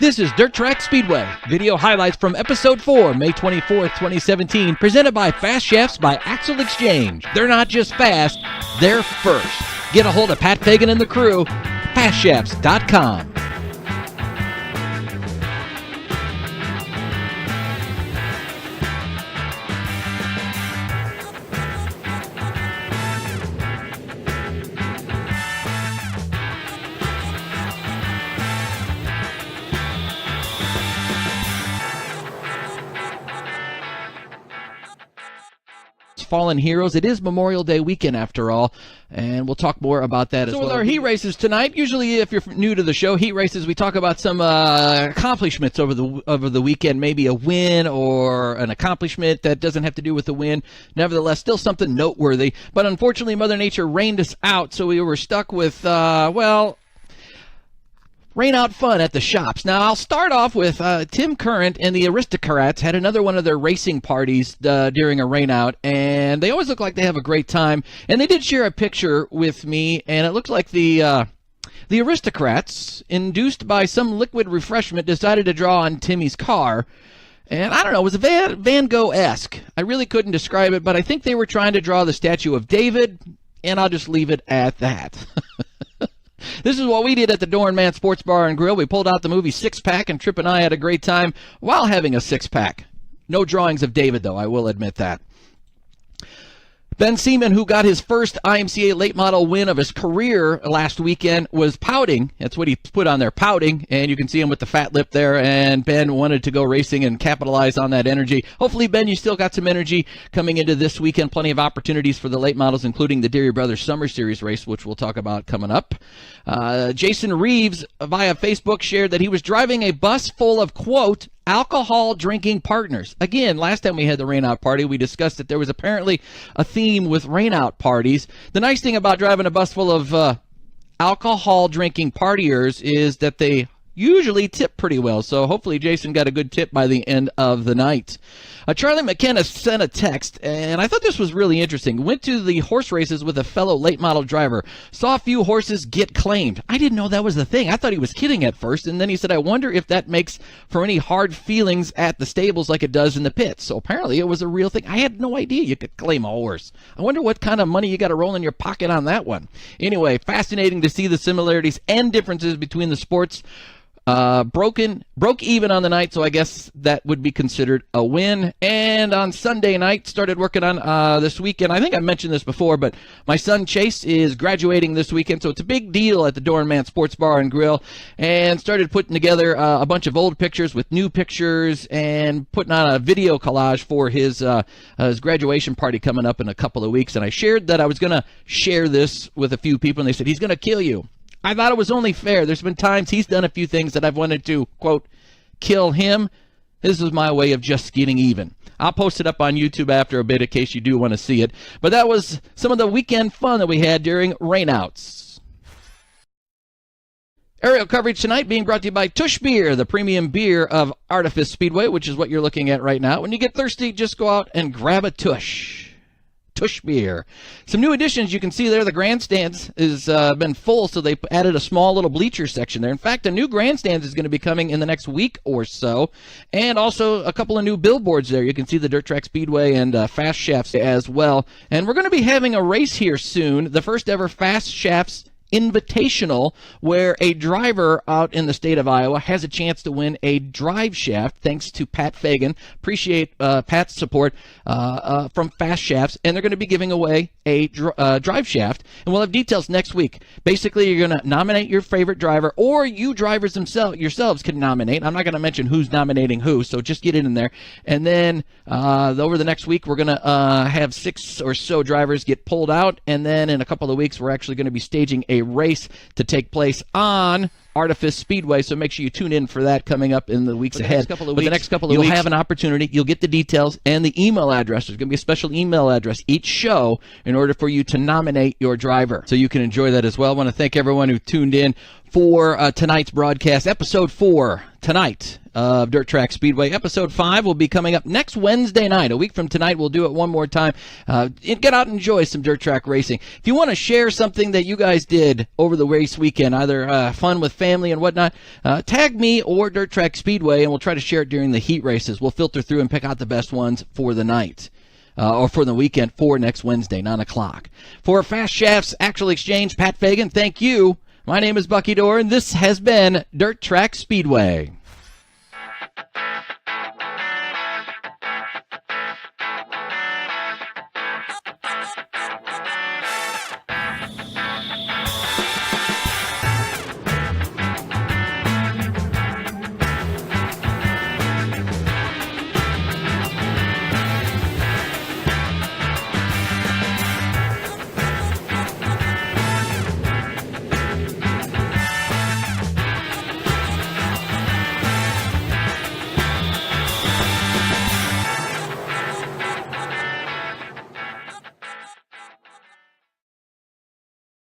This is Dirt Track Speedway. Video highlights from Episode 4, May 24th, 2017, presented by Fast Shafts by Axle Exchange. They're not just fast, they're first. Get a hold of Pat Fagan and the crew, fastshafts.com. Fallen heroes. It is Memorial Day weekend after all, and we'll talk more about that as well. So with our heat races tonight, usually if you're new to the show, heat races, we talk about some accomplishments over the weekend, maybe a win or an accomplishment that doesn't have to do with the win. Nevertheless, still something noteworthy. But unfortunately, Mother Nature rained us out, so we were stuck with, rain out fun at the shops. Now, I'll start off with Tim Current and the Aristocrats had another one of their racing parties during a rain out, and they always look like they have a great time. And they did share a picture with me, and it looked like the Aristocrats, induced by some liquid refreshment, decided to draw on Timmy's car. And I don't know, it was Van Gogh-esque. I really couldn't describe it, but I think they were trying to draw the statue of David, and I'll just leave it at that. This is what we did at the Doren Sports Bar and Grill. We pulled out the movie Six Pack, and Tripp and I had a great time while having a six-pack. No drawings of David, though, I will admit that. Ben Seaman, who got his first IMCA late model win of his career last weekend, was pouting. That's what he put on there, pouting, and you can see him with the fat lip there, and Ben wanted to go racing and capitalize on that energy. Hopefully, Ben, you still got some energy coming into this weekend. Plenty of opportunities for the late models, including the Deary Brothers Summer Series race, which we'll talk about coming up. Jason Reeves, via Facebook, shared that he was driving a bus full of, quote, alcohol drinking partners. Again, last time we had the rain out party, we discussed that there was apparently a theme with rain out parties. The nice thing about driving a bus full of alcohol drinking partiers is that they usually tip pretty well. So hopefully Jason got a good tip by the end of the night. Charlie McKenna sent a text, and I thought this was really interesting. Went to the horse races with a fellow late model driver. Saw a few horses get claimed. I didn't know that was the thing. I thought he was kidding at first, and then he said, I wonder if that makes for any hard feelings at the stables like it does in the pits. So apparently it was a real thing. I had no idea you could claim a horse. I wonder what kind of money you got to roll in your pocket on that one. Anyway, fascinating to see the similarities and differences between the sports. Broke even on the night, so I guess that would be considered a win. And on Sunday night, started working on this weekend. I think I mentioned this before, but my son Chase is graduating this weekend, so it's a big deal at the Doren Sports Bar and Grill. And started putting together a bunch of old pictures with new pictures, and putting on a video collage for his graduation party coming up in a couple of weeks. And I shared that I was going to share this with a few people, and they said, he's going to kill you. I thought it was only fair. There's been times he's done a few things that I've wanted to, quote, kill him. This is my way of just getting even. I'll post it up on YouTube after a bit in case you do want to see it. But that was some of the weekend fun that we had during rainouts. Aerial coverage tonight being brought to you by Tush Beer, the premium beer of Artifice Speedway, which is what you're looking at right now. When you get thirsty, just go out and grab a Tush. Tush Beer. Some new additions you can see there. The grandstands has been full, so they added a small little bleacher section there. In fact, a new grandstand is going to be coming in the next week or so, and also a couple of new billboards there. You can see the Dirt Track Speedway and Fast Shafts as well. And we're going to be having a race here soon, the first ever Fast Shafts Invitational, where a driver out in the state of Iowa has a chance to win a drive shaft, thanks to Pat Fagan. Appreciate Pat's support from Fast Shafts, and they're going to be giving away a drive shaft, and we'll have details next week. Basically, you're going to nominate your favorite driver, or you drivers yourselves can nominate. I'm not going to mention who's nominating who, so just get it in there. And then over the next week, we're going to have 6 or so drivers get pulled out, and then in a couple of weeks, we're actually going to be staging a race to take place on Artifice Speedway, so make sure you tune in for that coming up in the weeks ahead. The next couple of weeks, you'll have an opportunity. You'll get the details and the email address. There's going to be a special email address each show in order for you to nominate your driver, so you can enjoy that as well. I want to thank everyone who tuned in for tonight's broadcast. Episode 4 tonight of Dirt Track Speedway. Episode 5 will be coming up next Wednesday night. A week from tonight, we'll do it one more time. Get out and enjoy some dirt track racing. If you want to share something that you guys did over the race weekend, either fun with family and whatnot, tag me or Dirt Track Speedway, and we'll try to share it during the heat races. We'll filter through and pick out the best ones for the night. Or for the weekend for next Wednesday, 9 o'clock. For Fast Shafts Actual Exchange, Pat Fagan, thank you. My name is Bucky Doren. This has been Dirt Track Speedway.